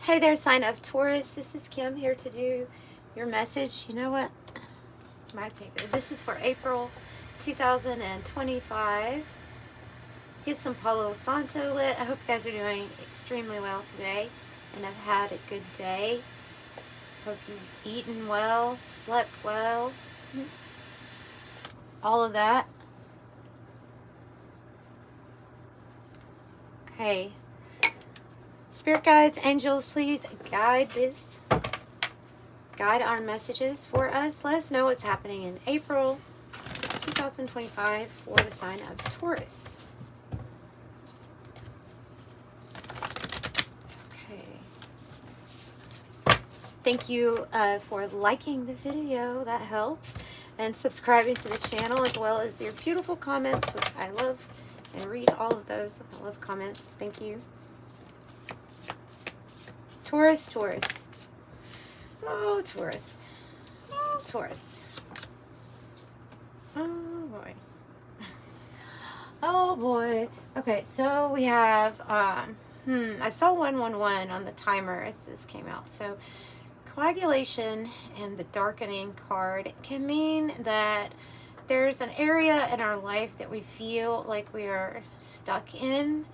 Hey there, sign of Taurus. This is Kim here to do your message. You know what? This is for April 2025. Get some Palo Santo lit. I hope you guys are doing extremely well today and have had a good day. Hope you've eaten well, slept well, all of that. Okay. Spirit guides, angels, please guide our messages for us. Let us know what's happening in April 2025 for the sign of Taurus. Okay. Thank you for liking the video. That helps. And subscribing to the channel, as well as your beautiful comments, which I love and read all of those. I love comments. Thank you. Taurus, Taurus. Oh, Taurus. Oh, Taurus. Oh, boy. Oh, boy. Okay, so we have, I saw 111 on the timer as this came out. So, coagulation and the darkening card can mean that there's an area in our life that we feel like we are stuck in,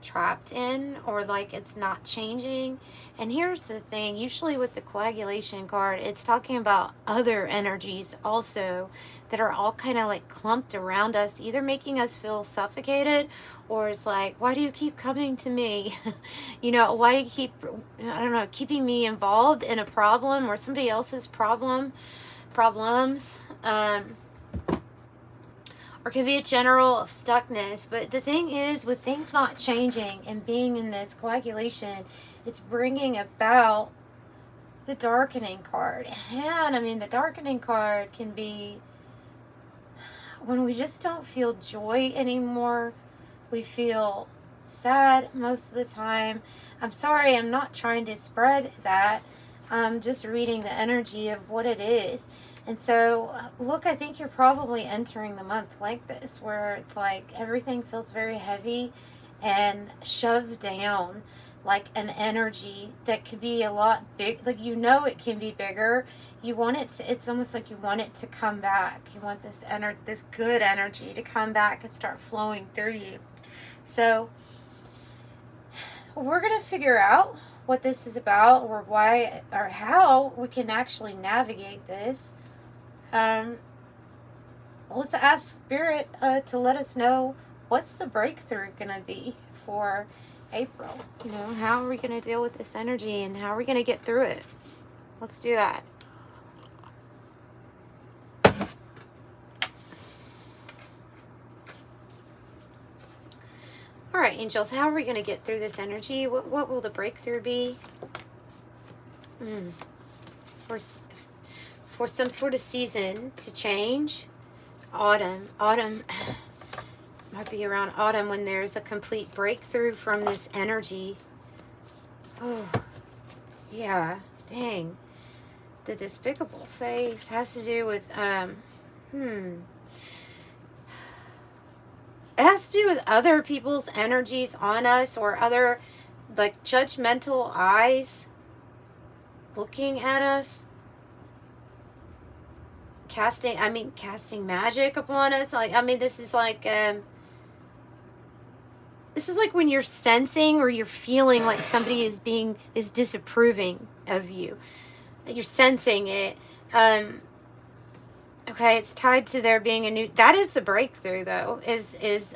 trapped in, or like it's not changing. And here's the thing, usually with the coagulation card, it's talking about other energies also that are all kind of like clumped around us, either making us feel suffocated, or it's like, why do you keep coming to me? You know, why do you keep, I don't know, keeping me involved in a problem or somebody else's problems, or can be a general of stuckness. But the thing is, with things not changing and being in this coagulation, it's bringing about the darkening card. And I mean, the darkening card can be when we just don't feel joy anymore. We feel sad most of the time. I'm sorry, I'm not trying to spread that. I'm just reading the energy of what it is. And so, look, I think you're probably entering the month like this, where it's like everything feels very heavy and shoved down, like an energy that could be a lot big. Like, you know, it can be bigger. You want it to, it's almost like you want it to come back. You want this this good energy to come back and start flowing through you. So, we're going to figure out what this is about, or why, or how we can actually navigate this. Let's ask Spirit to let us know what's the breakthrough going to be for April. You know, how are we going to deal with this energy and how are we going to get through it? Let's do that. All right, angels, how are we going to get through this energy? What will the breakthrough be? For some sort of season to change. Autumn might be around autumn when there's a complete breakthrough from this energy. Oh, yeah, dang. The despicable face has to do with, it has to do with other people's energies on us, or other, like, judgmental eyes looking at us. Casting magic upon us. Like, I mean, this is like when you're sensing or you're feeling like somebody is disapproving of you. You're sensing it. Okay, it's tied to there being a new, that is the breakthrough though, is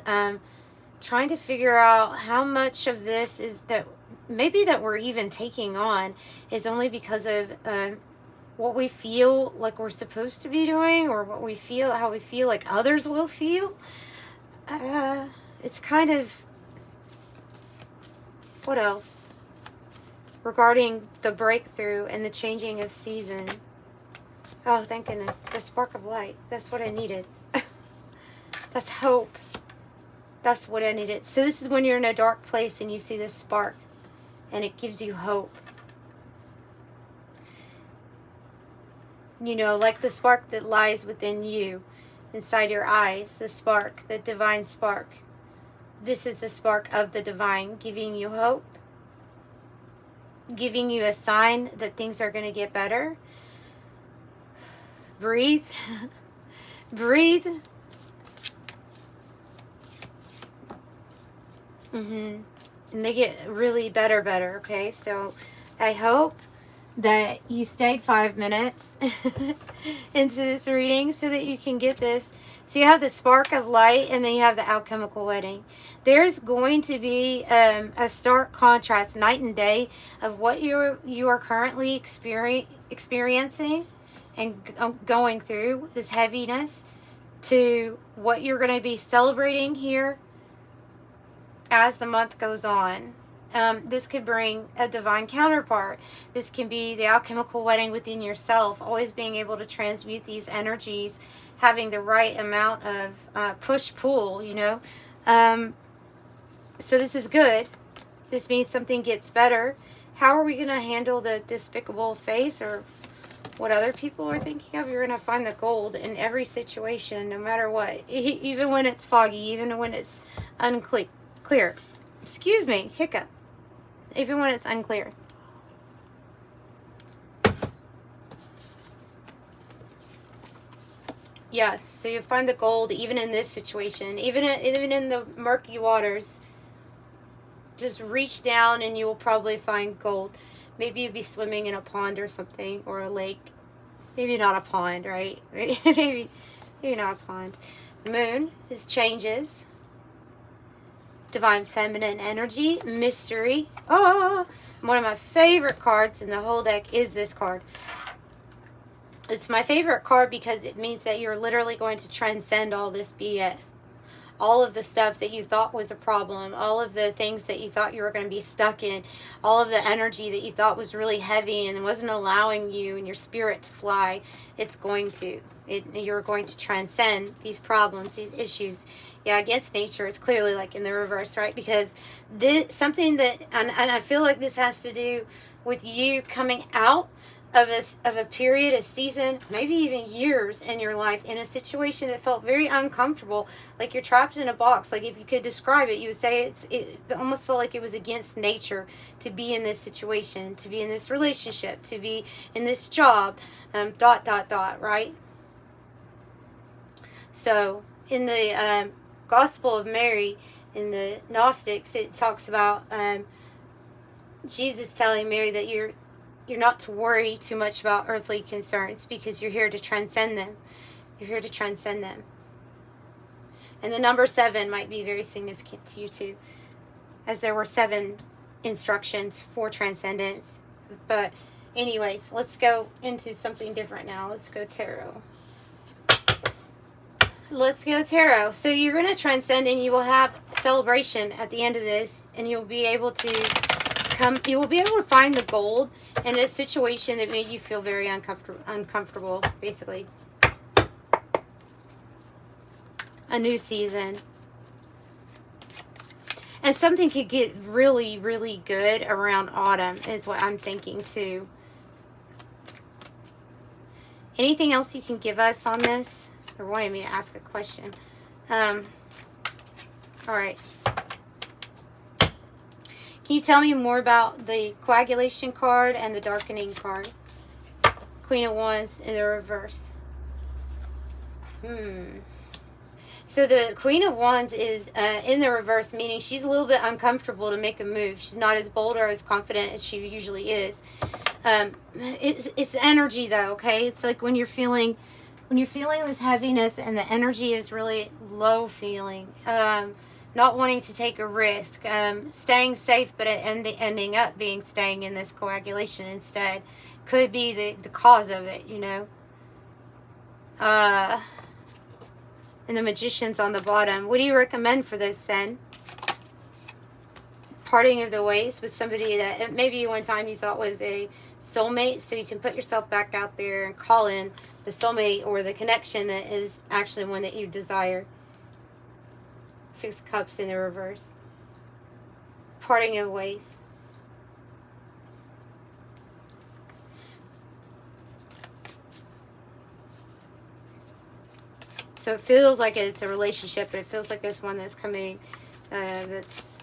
trying to figure out how much of this is that maybe that we're even taking on is only because of what we feel like we're supposed to be doing, or what we feel, how we feel like others will feel. It's kind of, what else? Regarding the breakthrough and the changing of season. Oh, thank goodness. The spark of light. That's what I needed. That's hope. That's what I needed. So this is when you're in a dark place and you see this spark and it gives you hope. You know, like the spark that lies within you, inside your eyes, the spark, the divine spark. This is the spark of the divine giving you hope. giving you a sign that things are going to get better. Breathe. Breathe. And they get really better, okay? So I hope that you stayed 5 minutes into this reading so that you can get this. So you have the spark of light, and then you have the alchemical wedding. There's going to be a stark contrast, night and day, of what you are currently experiencing and going through, this heaviness, to what you're going to be celebrating here as the month goes on. This could bring a divine counterpart. This can be the alchemical wedding within yourself, always being able to transmute these energies, having the right amount of push-pull, you know. So this is good. This means something gets better. How are we going to handle the despicable face or what other people are thinking of? You're going to find the gold in every situation, no matter what. Even when it's foggy, even when it's unclear. Excuse me, hiccup. Even when it's unclear. Yeah, so you find the gold even in this situation, even in the murky waters. Just reach down and you will probably find gold. Maybe you'll be swimming in a pond or something, or a lake. Maybe not a pond, right? maybe not a pond. Moon is changes. Divine feminine energy, mystery. Oh, one of my favorite cards in the whole deck is this card. It's my favorite card because it means that you're literally going to transcend all this BS. All of the stuff that you thought was a problem, all of the things that you thought you were going to be stuck in, all of the energy that you thought was really heavy and wasn't allowing you and your spirit to fly, it's going to. You're going to transcend these problems, these issues. Yeah, against nature, it's clearly like in the reverse, right? Because something that, and I feel like this has to do with you coming out of a period, a season, maybe even years in your life, in a situation that felt very uncomfortable, like you're trapped in a box. Like if you could describe it, you would say it almost felt like it was against nature to be in this situation, to be in this relationship, to be in this job, ... right? So in the Gospel of Mary, in the Gnostics, it talks about Jesus telling Mary that you're not to worry too much about earthly concerns because you're here to transcend them. You're here to transcend them. And the number 7 might be very significant to you too, as there were 7 instructions for transcendence. But anyways, let's go into something different now. Let's go tarot. Let's go tarot. So you're going to transcend, and you will have celebration at the end of this, and you'll be able to you will be able to find the gold in a situation that made you feel very uncomfortable, basically. A new season. And something could get really, really good around autumn is what I'm thinking too. Anything else you can give us on this? Or wanting me to ask a question? All right. Can you tell me more about the coagulation card and the darkening card? Queen of Wands in the reverse. So the Queen of Wands is in the reverse, meaning she's a little bit uncomfortable to make a move. She's not as bold or as confident as she usually is. It's the energy though, okay? It's like when you're feeling this heaviness and the energy is really low feeling. Not wanting to take a risk, staying safe, but ending up being staying in this coagulation instead could be the cause of it, you know. And the Magician's on the bottom. What do you recommend for this then? Parting of the ways with somebody that maybe one time you thought was a soulmate, so you can put yourself back out there and call in the soulmate or the connection that is actually one that you desire. 6 Cups in the reverse. Parting of ways. So it feels like it's a relationship, but it feels like it's one that's coming, that's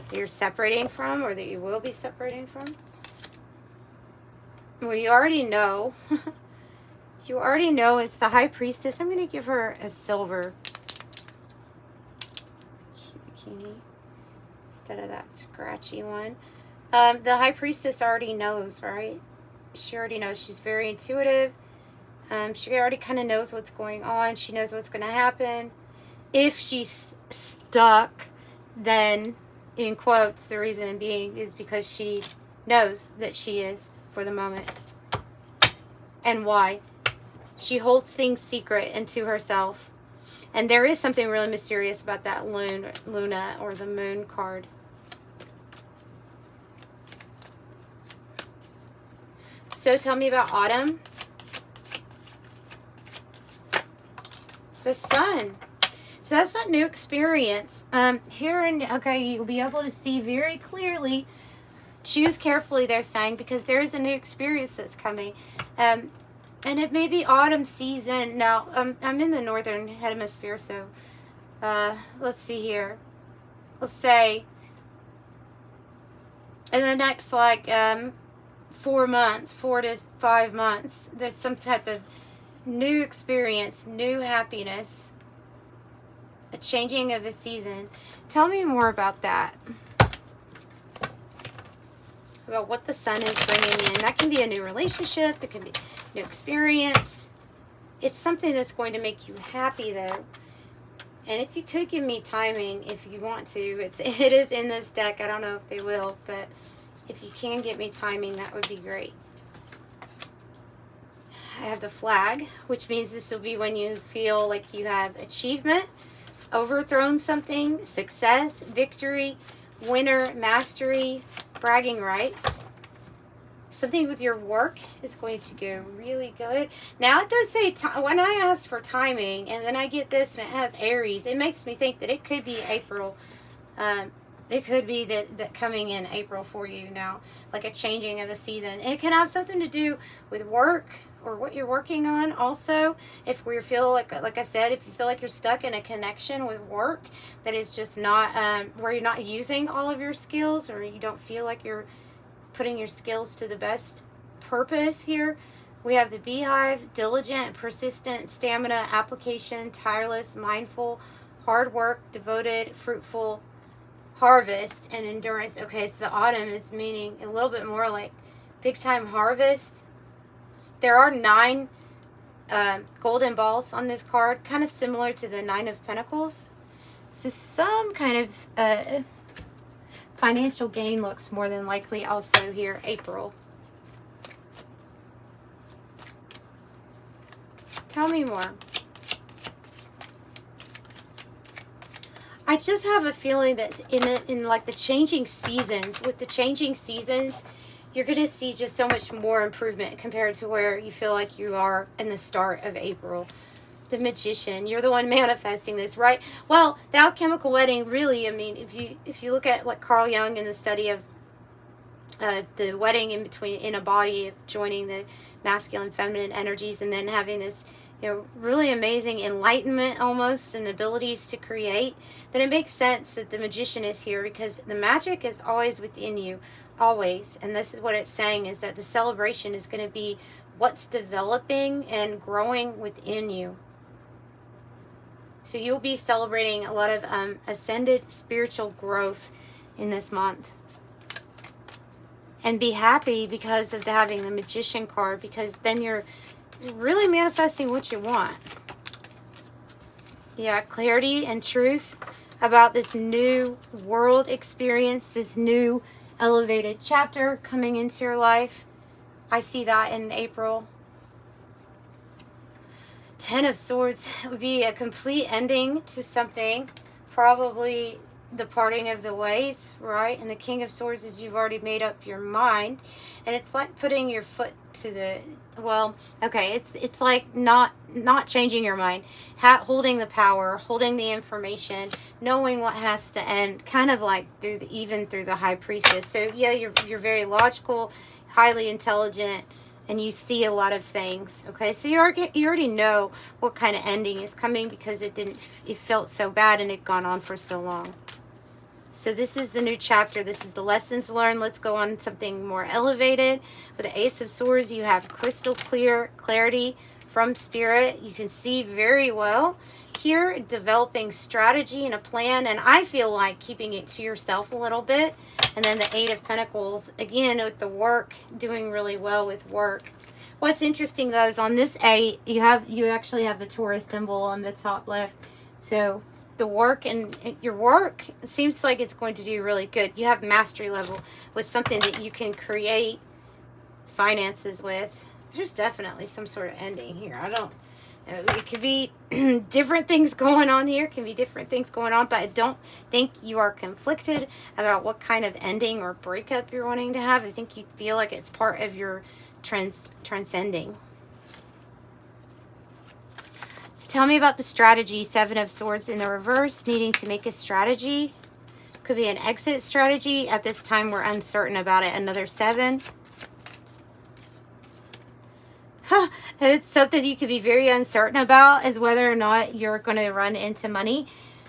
that you're separating from, or that you will be separating from. Well, you already know. You already know it's the High Priestess. I'm going to give her a silver bikini instead of that scratchy one. The High Priestess already knows, right? She already knows. She's very intuitive. She already kind of knows what's going on. She knows what's going to happen. If she's stuck, then, in quotes, the reason being is because she knows that she is for the moment. And why? She holds things secret and to herself. And there is something really mysterious about that Luna or the Moon card. So tell me about autumn. The Sun. So that's that new experience. Okay, you'll be able to see very clearly. Choose carefully, they're saying, because there is a new experience that's coming. And it may be autumn season. Now, I'm in the northern hemisphere, so let's see here. Let's say in the next, 4 months, 4 to 5 months, there's some type of new experience, new happiness, a changing of a season. Tell me more about that. About what the Sun is bringing in. That can be a new relationship. It can be new experience. It's something that's going to make you happy, though. And if you could give me timing, if you want to, it is in this deck. I don't know if they will, but if you can get me timing, that would be great. I have the Flag, which means this will be when you feel like you have achievement, overthrown something, success, victory, winner, mastery, bragging rights. Something with your work is going to go really good. Now it does say, when I ask for timing and then I get this and it has Aries, it makes me think that it could be April. It could be that coming in April for you now, like a changing of a season. And it can have something to do with work or what you're working on. Also, if we feel like I said, if you feel like you're stuck in a connection with work that is just not, where you're not using all of your skills, or you don't feel like you're putting your skills to the best purpose here, we have the Beehive, diligent, persistent, stamina, application, tireless, mindful, hard work, devoted, fruitful, harvest, and endurance. Okay, so the autumn is meaning a little bit more like big time harvest. There are 9 golden balls on this card, kind of similar to the 9 of Pentacles. So some kind of financial gain looks more than likely also here, April. Tell me more. I just have a feeling that in like the changing seasons, with the changing seasons, you're going to see just so much more improvement compared to where you feel like you are in the start of April. The Magician, you're the one manifesting this, right? Well, the alchemical wedding, really, I mean, if you look at like Carl Jung and the study of the wedding in a body, of joining the masculine, feminine energies, and then having this, really amazing enlightenment almost, and abilities to create, then it makes sense that the Magician is here, because the magic is always within you, always. And this is what it's saying, is that the celebration is going to be what's developing and growing within you. So you'll be celebrating a lot of ascended spiritual growth in this month. And be happy because of having the Magician card, because then you're really manifesting what you want. Yeah, clarity and truth about this new world experience, this new elevated chapter coming into your life. I see that in April. 10 of Swords would be a complete ending to something, probably the parting of the ways, right? And the King of Swords is you've already made up your mind, and it's like putting your foot to the, well, okay, it's like not changing your mind, holding the power, holding the information, knowing what has to end, kind of like even through the High Priestess. So yeah, you're very logical, highly intelligent, and you see a lot of things. Okay, so you already know what kind of ending is coming, because it felt so bad and it gone on for so long. So this is the new chapter. This is the lessons learned. Let's go on something more elevated. With the Ace of Swords, you have crystal clear clarity from Spirit. You can see very well here, developing strategy and a plan. And I feel like keeping it to yourself a little bit. And then the Eight of Pentacles, again, with the work, doing really well with work. What's interesting, though, is on this 8, you actually have the Taurus symbol on the top left. So the work and your work, it seems like it's going to do really good. You have mastery level with something that you can create finances with. There's definitely some sort of ending here. It could be different things going on here. It can be different things going on, but I don't think you are conflicted about what kind of ending or breakup you're wanting to have. I think you feel like it's part of your transcending. So tell me about the strategy. 7 of Swords in the reverse, needing to make a strategy. Could be an exit strategy. At this time, we're uncertain about it. Another 7. It's something you could be very uncertain about, is whether or not you're going to run into money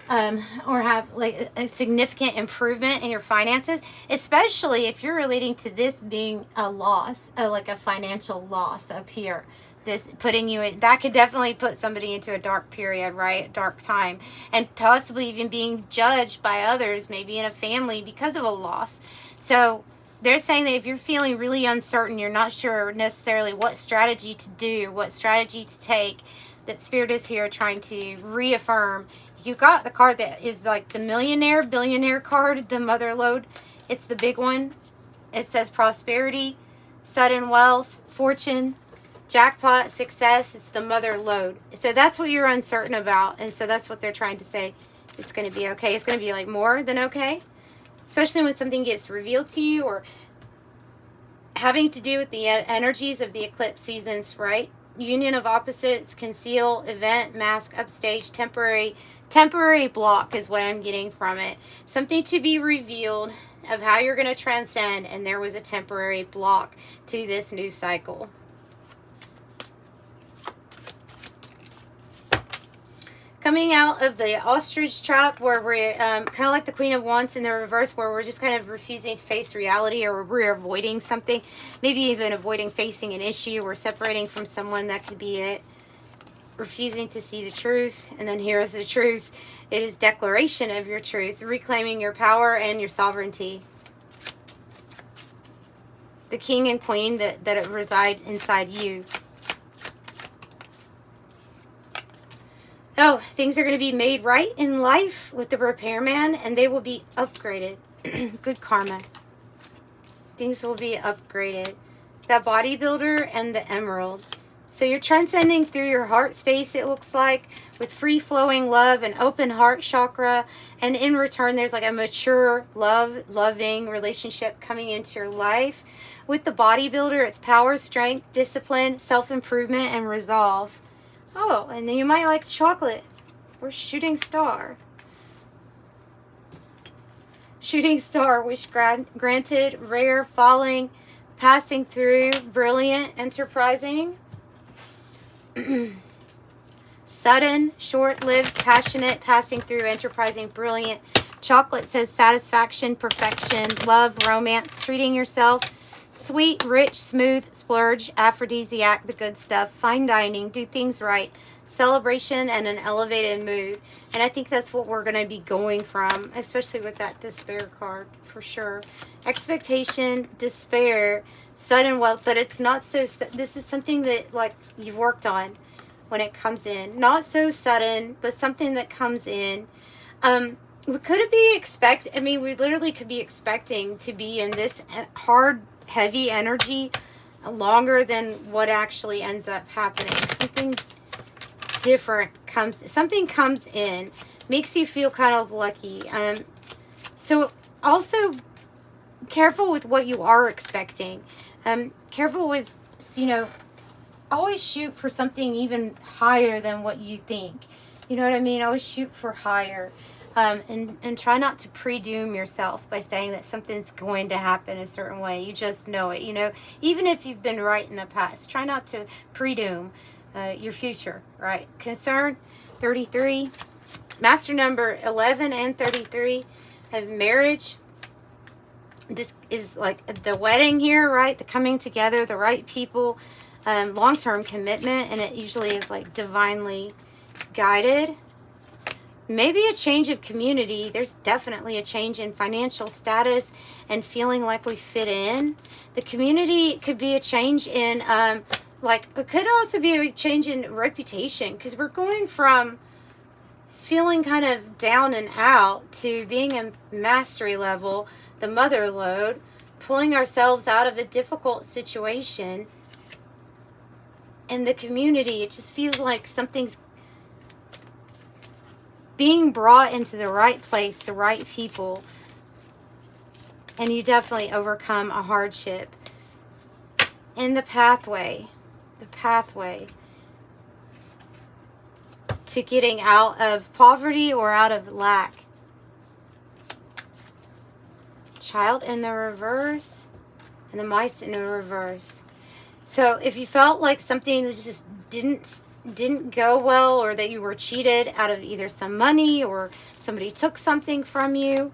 or have like a significant improvement in your finances, especially if you're relating to this being a loss, like a financial loss up here. This putting you in, that could definitely put somebody into a dark period, right? Dark time, and possibly even being judged by others, maybe in a family, because of a loss. So they're saying that if you're feeling really uncertain, you're not sure necessarily what strategy to do, what strategy to take, that Spirit is here trying to reaffirm. You got the card that is like the millionaire, billionaire card, the mother lode. It's the big one. It says prosperity, sudden wealth, fortune, jackpot, success. It's the mother lode. So that's what you're uncertain about. And so that's what they're trying to say. It's going to be okay. It's going to be like more than okay. Especially when something gets revealed to you or having to do with the energies of the eclipse seasons, right? Union of opposites, conceal, event, mask, upstage, temporary block is what I'm getting from it. Something to be revealed of how you're going to transcend, and there was a temporary block to this new cycle. Coming out of the ostrich trap, where we're kind of like the Queen of Wands in the reverse, where we're just kind of refusing to face reality, or we're avoiding something, maybe even avoiding facing an issue or separating from someone. That could be it. Refusing to see the truth. And then here is the truth. It is declaration of your truth, reclaiming your power and your sovereignty. The king and queen that reside inside you. Oh, things are going to be made right in life with the repairman, and they will be upgraded. Good karma. Things will be upgraded. That bodybuilder and the emerald. So you're transcending through your heart space, it looks like, with free-flowing love and open heart chakra. And in return, there's like a mature, loving relationship coming into your life. With the bodybuilder, it's power, strength, discipline, self-improvement, and resolve. Oh, and then you might like chocolate or shooting star. Shooting star, wish granted, rare, falling, passing through, brilliant, enterprising. Sudden, short-lived, passionate, passing through, enterprising, brilliant. Chocolate says satisfaction, perfection, love, romance, treating yourself. Sweet, rich, smooth, splurge, aphrodisiac, the good stuff, fine dining, do things right, celebration, and an elevated mood. And I think that's what we're going to be going from, especially with that despair card, for sure. Expectation, despair, sudden wealth, but it's not so, this is something that, like, you've worked on when it comes in. Not so sudden, but something that comes in. Could it be we literally could be expecting to be in this hard, heavy energy longer than what actually ends up happening. Something different something comes in, makes you feel kind of lucky. So also careful with what you are expecting. Careful with, always shoot for something even higher than what you think. You know what I mean? Always shoot for higher. And try not to pre-doom yourself by saying that something's going to happen a certain way. You just know it, even if you've been right in the past. Try not to pre-doom your future, right? Concern, 33. Master number 11 and 33. a marriage. This is like the wedding here, right? The coming together, the right people, long-term commitment, and it usually is like divinely guided. Maybe a change of community. There's definitely a change in financial status and feeling like we fit in. The community could be a change in, it could also be a change in reputation, because we're going from feeling kind of down and out to being a mastery level, the mother lode, pulling ourselves out of a difficult situation. And the community, it just feels like something's being brought into the right place, the right people, and you definitely overcome a hardship. In the pathway to getting out of poverty or out of lack. Child in the reverse, and the mice in the reverse. So if you felt like something just didn't go well, or that you were cheated out of either some money or somebody took something from you,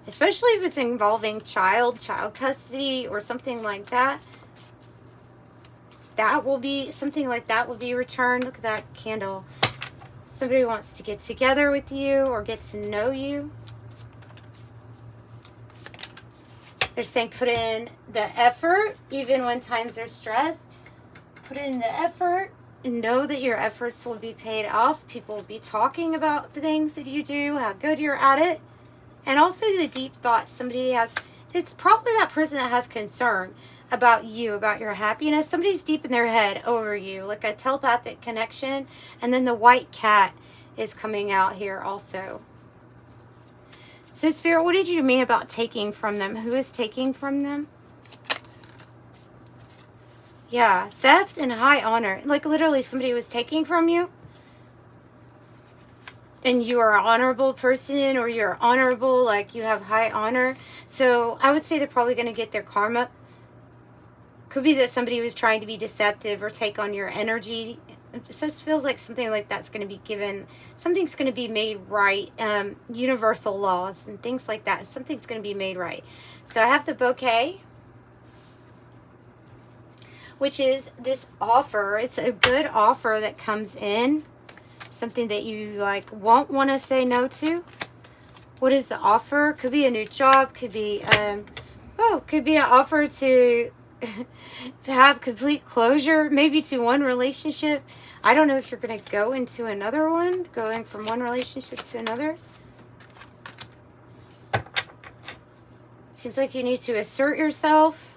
especially if it's involving child custody or something like that, something like that will be returned. Look at that candle. Somebody wants to get together with you or get to know you. They're saying put in the effort even when times are stressed. Put in the effort. Know that your efforts will be paid off. People will be talking about the things that you do, how good you're at it. And also the deep thoughts somebody has. It's probably that person that has concern about you, about your happiness. Somebody's deep in their head over you, like a telepathic connection. And then the white cat is coming out here also. So Spirit, what did you mean about taking from them? Who is taking from them? Yeah, theft and high honor. Like literally somebody was taking from you. And you are an honorable person, or you're honorable, like you have high honor. So I would say they're probably going to get their karma. Could be that somebody was trying to be deceptive or take on your energy. It just feels like something like that's going to be given. Something's going to be made right. Universal laws and things like that. Something's going to be made right. So I have the bouquet, which is this offer. It's a good offer that comes in. Something that you like won't want to say no to. What is the offer? Could be a new job. Could be could be an offer to have complete closure, maybe to one relationship. I don't know if you're going to go into another one, going from one relationship to another. Seems like you need to assert yourself.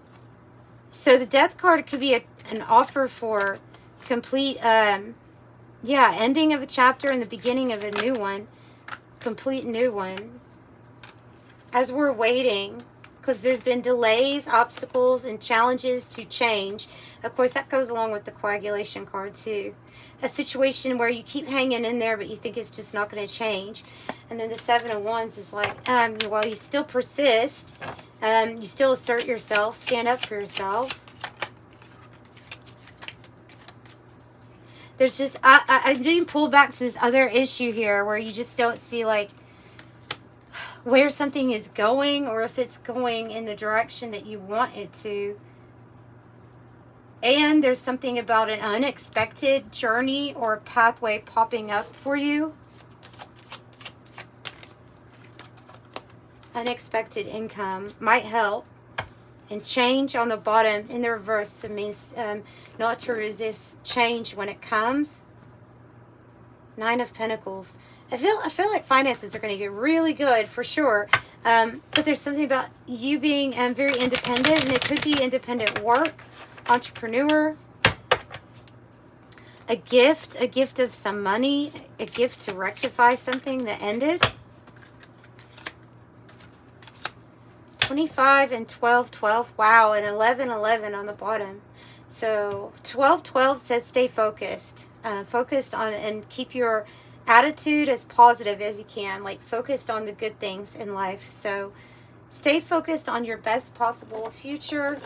So the death card could be an offer for complete, ending of a chapter and the beginning of a new one. Complete new one. As we're waiting, because there's been delays, obstacles, and challenges to change. Of course, that goes along with the coagulation card too. A situation where you keep hanging in there, but you think it's just not going to change. And then the Seven of Wands is like, while you still persist, you still assert yourself, stand up for yourself. There's just, I'm being pulled back to this other issue here where you just don't see like where something is going, or if it's going in the direction that you want it to. And there's something about an unexpected journey or pathway popping up for you. Unexpected income might help. And change on the bottom in the reverse, it means not to resist change when it comes. Nine of Pentacles. I feel like finances are going to get really good for sure. But there's something about you being very independent, and it could be independent work, entrepreneur, a gift of some money, a gift to rectify something that ended. 25 and 12, 12. Wow, and 11, 11 on the bottom. So 12, 12 says stay focused. Focused on and keep your attitude as positive as you can. Like focused on the good things in life. So stay focused on your best possible future.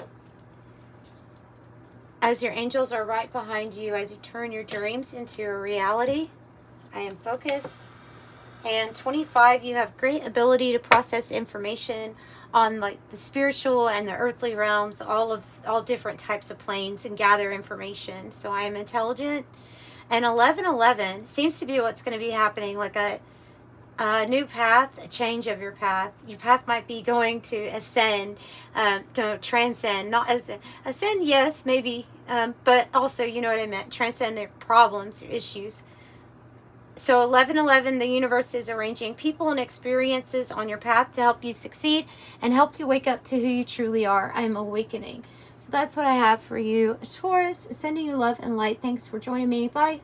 As your angels are right behind you as you turn your dreams into your reality. I am focused. And 25, you have great ability to process information on like the spiritual and the earthly realms, all different types of planes, and gather information. So I am intelligent. And 1111 seems to be what's going to be happening, like a new path, a change of your path. Your path might be going to ascend, to transcend, not as ascend, yes, maybe, but also, you know what I meant, transcend problems or issues. So 1111, the universe is arranging people and experiences on your path to help you succeed and help you wake up to who you truly are. I am awakening. So that's what I have for you, Taurus. Sending you love and light. Thanks for joining me. Bye.